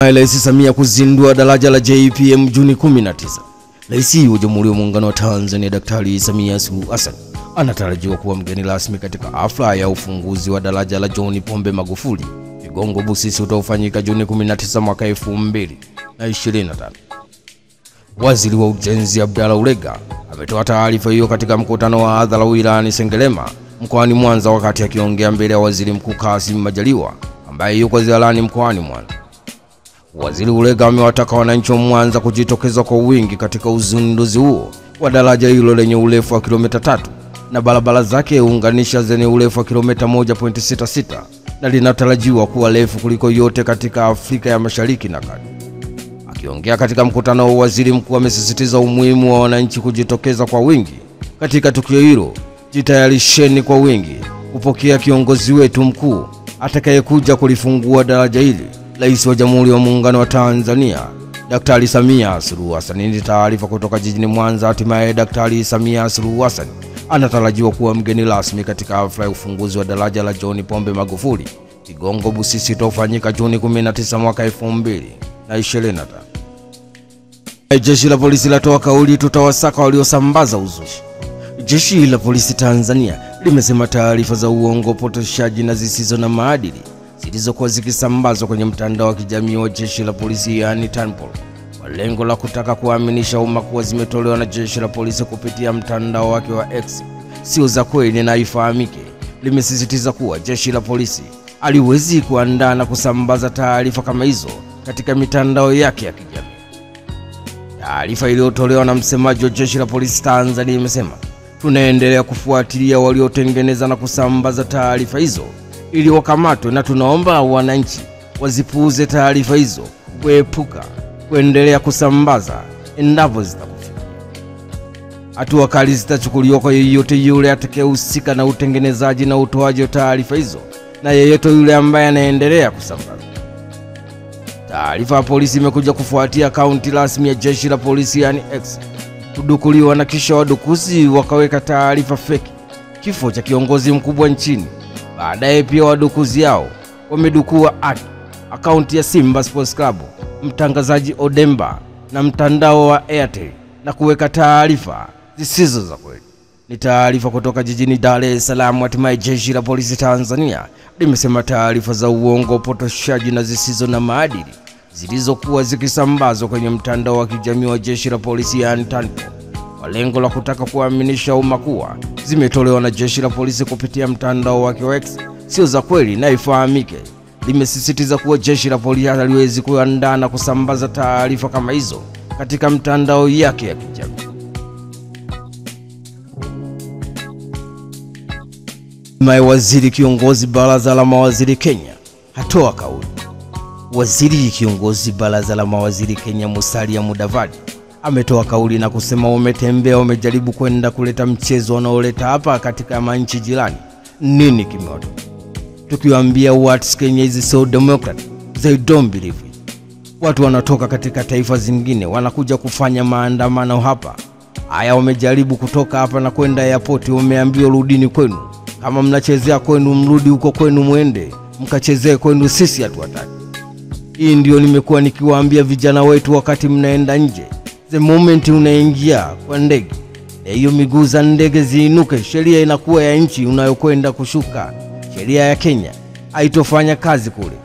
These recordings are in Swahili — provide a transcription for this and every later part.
Rais Samia kuzindua daraja la JPM Juni 19. Rais wa Jamhuri ya Muungano wa Tanzania Daktari Samia Suluhu Hassan anatarajiwa kuwa mgeni rasmi katika hafla ya ufunguzi wa daraja la John Pombe Magufuli Kigongo Busisi utakaofanyika Juni 19 mwaka 2025. Waziri wa Ujenzi Abdalla Ulega ametoa taarifa hiyo katika mkutano wa hadhara wilayani Sengerema mkoani Mwanza wakati akiongea mbele ya Waziri Mkuu Kassim Majaliwa ambaye yuko ziarani mkoani Mwanza. Waziri Ulega amewataka wananchi wa Mwanza kujitokeza kwa wingi katika uzinduzi huo wa daraja hilo lenye urefu wa kilomita 3 na barabara zake unganisha zenye urefu wa kilomita 1.66 na linatarajiwa kuwa refu kuliko yote katika Afrika ya Mashariki na Kati. Akiongea katika mkutano wa Waziri Mkuu amesisitiza umuhimu wa wananchi kujitokeza kwa wingi katika tukio hilo. Jitayarisheni kwa wingi kupokea kiongozi wetu mkuu atakayekuja kulifungua daraja hili, Rais wa Jamhuri ya Muungano wa Tanzania Daktari Samia Suluhu Hassan. Ni taarifa kutoka jijini Mwanza. Hatimaye Daktari Samia Suluhu Hassan anatarajiwa kuwa mgeni rasmi katika hafla ya ufunguzi wa daraja la John Pombe Magufuli Kigongo Busisi utakaofanyika Juni 19 mwaka 2025. Jeshi la polisi latoa kauli, tutawasaka waliosambaza uzushi. Jeshi la polisi Tanzania limesema taarifa za uongo, potoshaji na zisizo na maadili zilizokuwa zikisambazwa kwenye mtandao wa kijamii wa jeshi la polisi yani Tanpol kwa lengo la kutaka kuaminisha umma kuwa zimetolewa na jeshi la polisi kupitia mtandao wake wa X sio za kweli na ifahamike. Limesisitiza kuwa jeshi la polisi haliwezi kuandaa na kusambaza taarifa kama hizo katika mitandao yake ya kijamii. Taarifa iliyotolewa na msemaji wa jeshi la polisi Tanzania imesema, tunaendelea kufuatilia waliotengeneza na kusambaza taarifa hizo ili wakamatwe, na tunaomba wananchi wazipuuze taarifa hizo, kuepuka kuendelea kusambaza endapo zitakufikia. Hatua kali zitachukuliwa kwa yeyote yule atakayehusika na utengenezaji na utoaji wa taarifa hizo na yeyote yule ambaye anaendelea kusambaza. Taarifa ya polisi imekuja kufuatia akaunti rasmi ya jeshi la polisi yani X kudukuliwa na kisha wadukuzi wakaweka taarifa feki kifo cha kiongozi mkubwa nchini. Baadaye pia wadukuzi hao wamedukua akaunti ya Simba Sports Club, mtangazaji Odemba na mtandao wa Airtel na kuweka taarifa zisizo za kweli. Ni taarifa kutoka jijini Dar es Salaam. Hatimaye jeshi la polisi Tanzania limesema taarifa za uongo, potoshaji na zisizo na maadili zilizokuwa zikisambazwa kwenye mtandao wa kijamii wa jeshi la polisi yani Tanpol kwa lengo la kutaka kuaminisha umma kuwa zimetolewa na jeshi la polisi kupitia mtandao wake wa X sio za kweli na ifahamike. Limesisitiza kuwa jeshi la polisi haliwezi kuandaa na kusambaza taarifa kama hizo katika mtandao yake ya kijamii. Waziri kiongozi baraza la mawaziri Kenya hatoa kauli. Waziri kiongozi baraza la mawaziri Kenya Musalia Mudavadi ametoa kauli na kusema wamejaribu kwenda kuleta mchezo wanaoleta hapa katika manchi jirani. Nini kimeoto? Tukiwaambia what's Kenya is so democratic, they don't believe it. Watu wanatoka katika taifa zingine wanakuja kufanya maandamano hapa. Haya, wamejaribu kutoka hapa na kwenda airport, wameambiwa rudini kwenu. Kama mnachezea kwenu mrudi huko kwenu, muende mkachezee kwenu, sisi hatuwataki. Hii ndio nimekuwa nikiwaambia vijana wetu wakati mnaenda nje. The moment unaingia kwa ndege, hiyo miguu za ndege ziinuke, sheria inakuwa ya nchi unayokwenda kushuka. Sheria ya Kenya haitofanya kazi kule.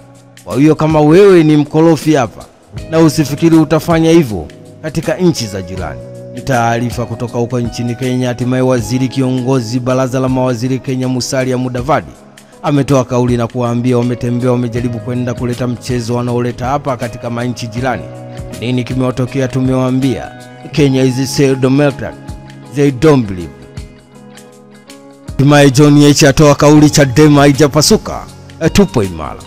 Kwa hiyo kama wewe ni mkorofi hapa, na usifikiri utafanya hivyo katika nchi za jirani. Ni taarifa kutoka huko nchini Kenya. Hatimaye waziri kiongozi baraza la mawaziri Kenya Musalia Mudavadi ametoa kauli na kuwaambia wamejaribu kwenda kuleta mchezo wanaoleta hapa katika manchi jirani. Nini kimewatokea? Tumewaambia Kenya is so democratic, they don't believe. Hatimaye John Heche atoa kauli, Chadema haijapasuka, tupo imara.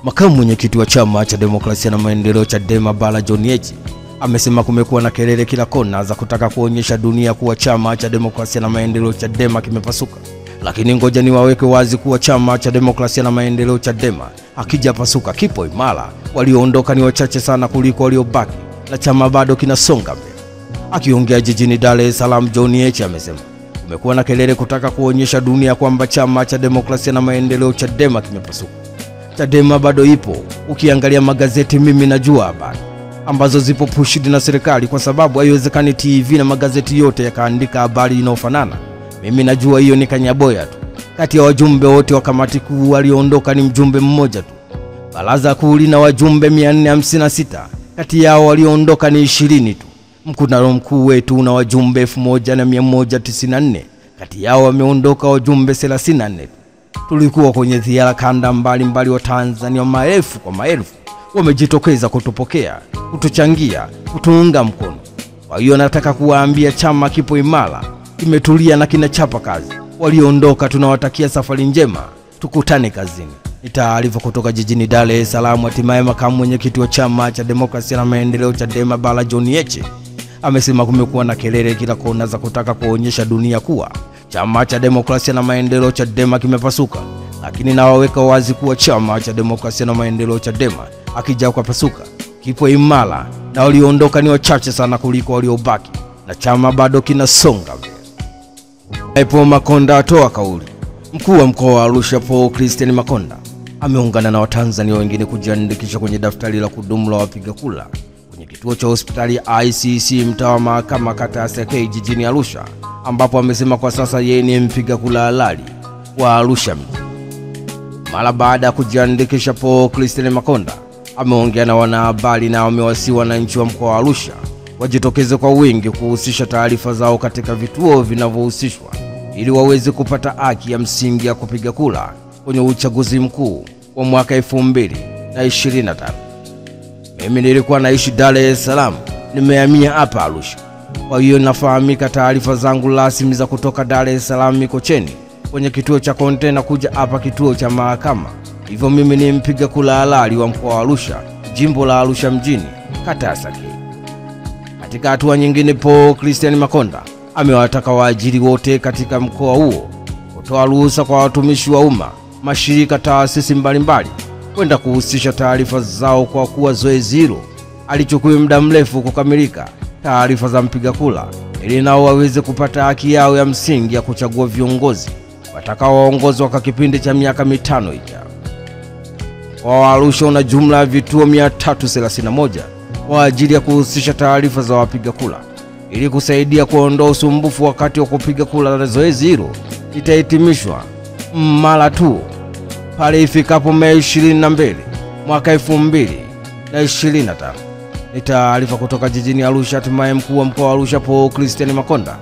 Makamu mwenyekiti wa chama cha demokrasia na maendeleo Chadema Bara John Heche amesema kumekuwa na kelele kila kona za kutaka kuonyesha dunia kuwa chama cha demokrasia na maendeleo Chadema kimepasuka. Lakini ngoja niwaweke wazi kuwa chama cha demokrasia na maendeleo Chadema hakijapasuka, kipo imara. Walioondoka ni wachache sana kuliko waliobaki na chama bado kinasonga mbele. Akiongea jijini Dar es Salaam, John Heche amesema kumekuwa na kelele kutaka kuonyesha dunia kwamba chama cha demokrasia na maendeleo Chadema kimepasuka. Chadema bado ipo. Ukiangalia magazeti, mimi najua habari ambazo zipo pushed na serikali, kwa sababu haiwezekani TV na magazeti yote yakaandika habari inayofanana. Mimi najua hiyo ni kanyaboya tu. Kati ya wajumbe wote wa kamati kuu walioondoka ni mjumbe mmoja tu. Baraza kuu lina wajumbe 456, kati yao walioondoka ni 20 tu. Mkutano mkuu wetu una wajumbe 1194, kati yao wameondoka wajumbe 34 tu. Tulikuwa kwenye ziara kanda mbalimbali, wa Tanzania maelfu kwa maelfu wamejitokeza kutupokea, kutuchangia, kutuunga mkono. Kwa hiyo nataka kuwaambia chama kipo imara, kimetulia na kinachapa kazi. Walioondoka tunawatakia safari njema, tukutane kazini. Ni taarifa kutoka jijini Dar es Salaam. Hatimaye makamu mwenyekiti wa chama cha demokrasia na maendeleo Chadema Bara John Heche amesema kumekuwa na kelele kila kona za kutaka kuonyesha dunia kuwa chama cha demokrasia na maendeleo Chadema kimepasuka, lakini nawaweka wazi kuwa chama cha demokrasia na maendeleo Chadema akija kwa pasuka kipo imara, na walioondoka ni wachache sana kuliko waliobaki, na chama bado kinasonga mbele. Paul Makonda atoa kauli. Mkuu wa mkoa wa Arusha Paul Christian Makonda ameungana na Watanzania wengine kujiandikisha kwenye daftari la kudumu la wapiga kura kwenye kituo cha hospitali ya ICC mtaa wa Mahakama kata ya Sakei jijini Arusha, ambapo amesema kwa sasa yeye ni mpiga kura halali wa Arusha mjini. Mara baada ya kujiandikisha, Paul Christian Makonda ameongea na wanahabari na amewasihi wananchi wa mkoa wa Arusha wajitokeze kwa wingi kuhusisha taarifa zao katika vituo vinavyohusishwa ili waweze kupata haki ya msingi ya kupiga kura kwenye uchaguzi mkuu wa mwaka 2025. Mimi nilikuwa naishi Dar es Salaam, nimehamia hapa Arusha. Kwa hiyo nafahamika taarifa zangu rasmi za kutoka Dar es Salaam Mikocheni kwenye kituo cha kontena kuja hapa kituo cha mahakama. Hivyo mimi ni mpiga kura halali wa mkoa wa Arusha, jimbo la Arusha mjini, kata ya Sakei. Katika hatua nyingine, Paul Christian Makonda amewataka waajiri wote katika mkoa huo kutoa ruhusa kwa watumishi wa umma, mashirika, taasisi mbalimbali kwenda kuhusisha taarifa zao, kwa kuwa zoezi hilo alichukua muda mrefu kukamilika taarifa za mpiga kura, ili nao waweze kupata haki yao ya msingi ya kuchagua viongozi watakaowaongoza kwa kipindi cha miaka 5 ijayo. Mkoa wa Arusha una jumla ya vituo 331 kwa ajili ya kuhusisha taarifa za wapiga kura ili kusaidia kuondoa usumbufu wakati wa kupiga kura. Zoezi hilo litahitimishwa mara tu pale ifikapo Mei 22 mwaka 2025. Ni taarifa kutoka jijini Arusha. Hatimaye mkuu wa mkoa wa Arusha Paul Christian Makonda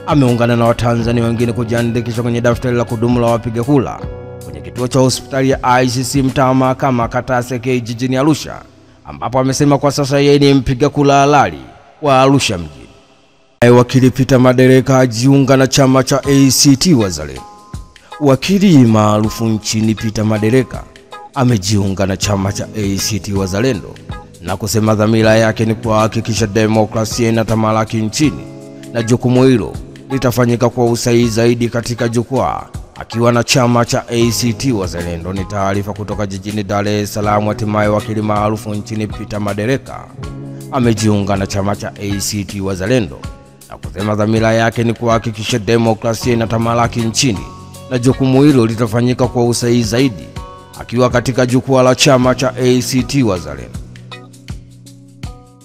ameungana na Watanzania wengine kujiandikisha kwenye daftari la kudumu la wapiga kura kwenye kituo cha hospitali ya ICC mtaa wa Mahakama kata ya Sakei jijini Arusha, ambapo amesema kwa sasa yeye ni mpiga kura halali wa Arusha mjini. Wakili Peter Madereka ajiunga na chama cha ACT Wazalendo. Wakili maarufu nchini Peter Madereka amejiunga na chama cha ACT Wazalendo na kusema dhamira yake ni kuhakikisha demokrasia inatamalaki nchini, na jukumu hilo litafanyika kwa usahihi zaidi katika jukwaa akiwa na chama cha ACT Wazalendo. Ni taarifa kutoka jijini Dar es Salaam. Hatimaye wakili maarufu nchini Peter Madereka amejiunga na chama cha ACT Wazalendo na kusema dhamira yake ni kuhakikisha demokrasia inatamalaki nchini, na jukumu hilo litafanyika kwa usahihi zaidi akiwa katika jukwaa la chama cha ACT Wazalendo.